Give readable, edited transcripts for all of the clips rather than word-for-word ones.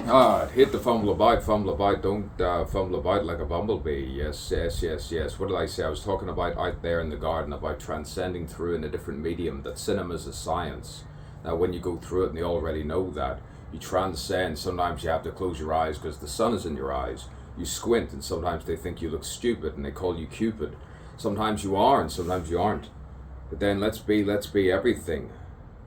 Hit the fumble about, don't fumble about like a bumblebee. Yes, yes, yes, yes. What did I say? I was talking about out there in the garden, about transcending through in a different medium, that cinema is a science. Now, when you go through it, and you already know that, you transcend. Sometimes you have to close your eyes because the sun is in your eyes. You squint, and sometimes they think you look stupid, and they call you Cupid. Sometimes you are, and sometimes you aren't. But then let's be everything.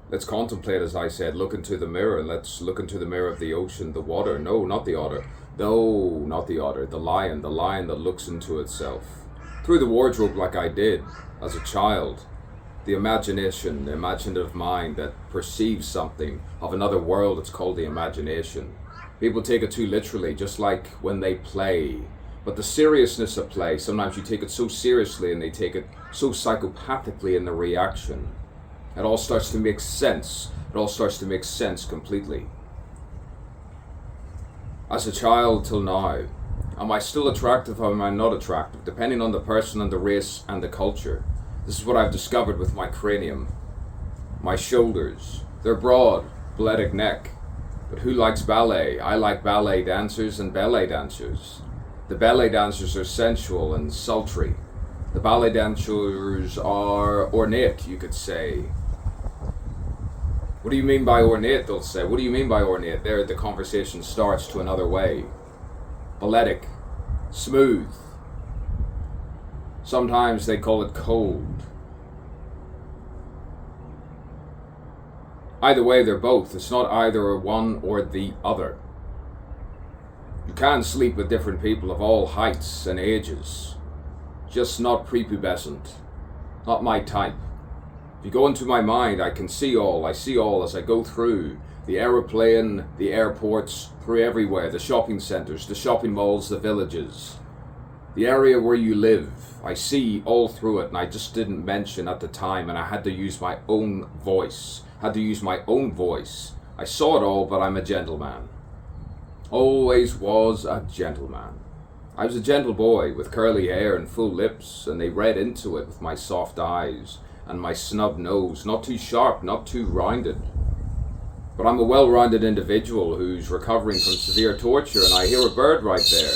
Let's contemplate, as I said, look into the mirror, and let's look into the mirror of the ocean, the water. No, not the otter. No, not the otter. The lion that looks into itself. Through the wardrobe like I did as a child. The imagination, the imaginative mind that perceives something of another world, it's called the imagination. People take it too literally, just like when they play. But the seriousness of play, sometimes you take it so seriously and they take it so psychopathically in the reaction. It all starts to make sense. It all starts to make sense completely. As a child till now, am I still attractive or am I not attractive? Depending on the person and the race and the culture. This is what I've discovered with my cranium. My shoulders. They're broad, balletic neck. But who likes ballet? I like ballet dancers and ballet dancers. The ballet dancers are sensual and sultry. The ballet dancers are ornate, you could say. What do you mean by ornate, they'll say. What do you mean by ornate? There the conversation starts to another way. Balletic. Smooth. Sometimes they call it cold. Either way, they're both. It's not either one or the other. You can sleep with different people of all heights and ages. Just not prepubescent. Not my type. If you go into my mind, I can see all. I see all as I go through the aeroplane, the airports, through everywhere, the shopping centres, the shopping malls, the villages, the area where you live. I see all through it, and I just didn't mention at the time, and I had to use my own voice. I saw it all, but I'm a gentleman. Always was a gentleman. I was a gentle boy with curly hair and full lips, and they read into it with my soft eyes and my snub nose, not too sharp, not too rounded. But I'm a well-rounded individual who's recovering from severe torture, and I hear a bird right there.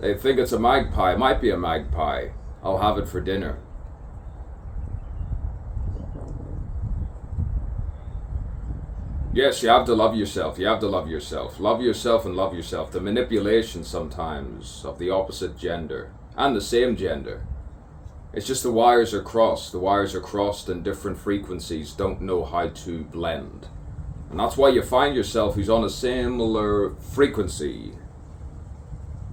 They think it's a magpie. It might be a magpie. I'll have it for dinner. Yes, you have to love yourself. You have to love yourself. Love yourself and love yourself. The manipulation sometimes of the opposite gender and the same gender. It's just the wires are crossed. The wires are crossed and different frequencies don't know how to blend. And that's why you find yourself who's on a similar frequency.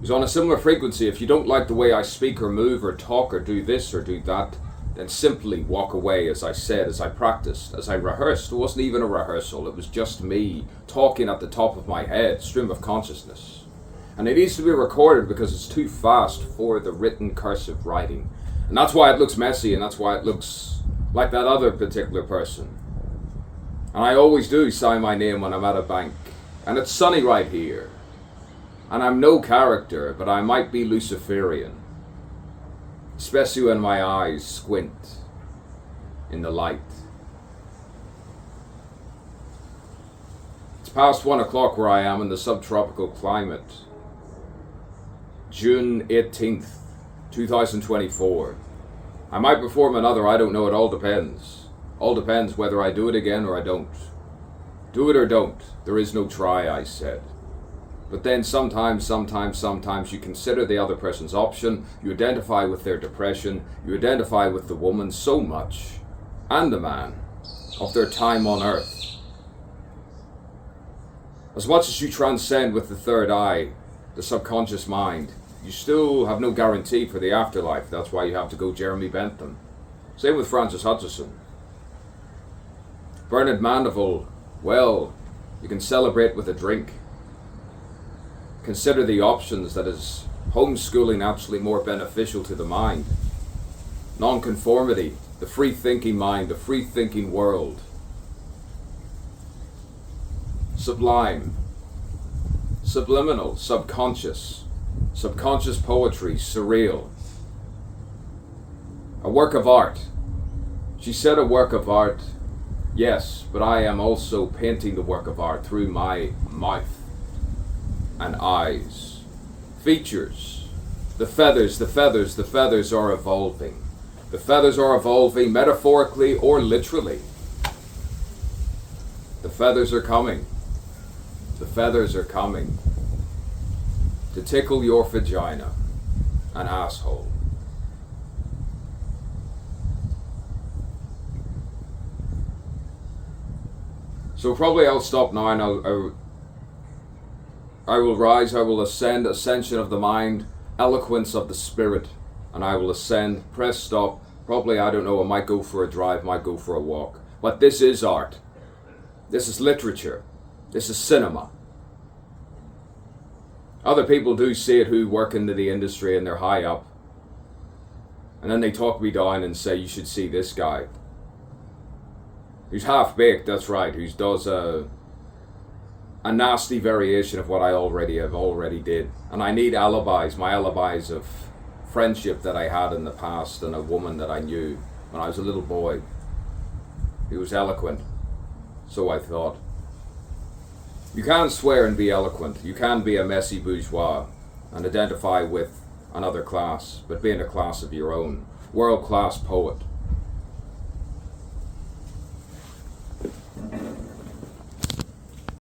Who's on a similar frequency. If you don't like the way I speak or move or talk or do this or do that, then simply walk away, as I said, as I practiced, as I rehearsed. It wasn't even a rehearsal. It was just me talking at the top of my head, stream of consciousness. And it needs to be recorded because it's too fast for the written cursive writing. And that's why it looks messy, and that's why it looks like that other particular person. And I always do sign my name when I'm at a bank. And it's sunny right here. And I'm no character, but I might be Luciferian. Especially when my eyes squint in the light. It's past 1 o'clock where I am in the subtropical climate. June 18th, 2024. I might perform another, I don't know, it all depends. All depends whether I do it again or I don't. Do it or don't. There is no try, I said. But then sometimes you consider the other person's option, you identify with their depression, you identify with the woman so much, and the man, of their time on earth. As much as you transcend with the third eye, the subconscious mind, you still have no guarantee for the afterlife. That's why you have to go Jeremy Bentham. Same with Francis Hutcheson. Bernard Mandeville, well, you can celebrate with a drink. Consider the options. That is homeschooling actually more beneficial to the mind. Nonconformity, the free-thinking mind, the free-thinking world. Sublime, subliminal, subconscious, subconscious poetry, surreal. A work of art. She said a work of art. Yes, but I am also painting the work of art through my mouth. and eyes. Features. The feathers are evolving. The feathers are evolving metaphorically or literally. The feathers are coming. The feathers are coming to tickle your vagina and asshole. So probably I'll stop now, and I will rise, I will ascend, ascension of the mind, eloquence of the spirit, and I will ascend, press stop. Probably, I don't know, I might go for a drive, might go for a walk. But this is art. This is literature. This is cinema. Other people do see it who work into the industry and they're high up. And then they talk me down and say, you should see this guy. Who's half-baked, that's right, who does a nasty variation of what I already did. And I need alibis, my alibis of friendship that I had in the past and a woman that I knew when I was a little boy who was eloquent. So I thought. You can swear and be eloquent. You can be a messy bourgeois and identify with another class, but be in a class of your own. World-class poet.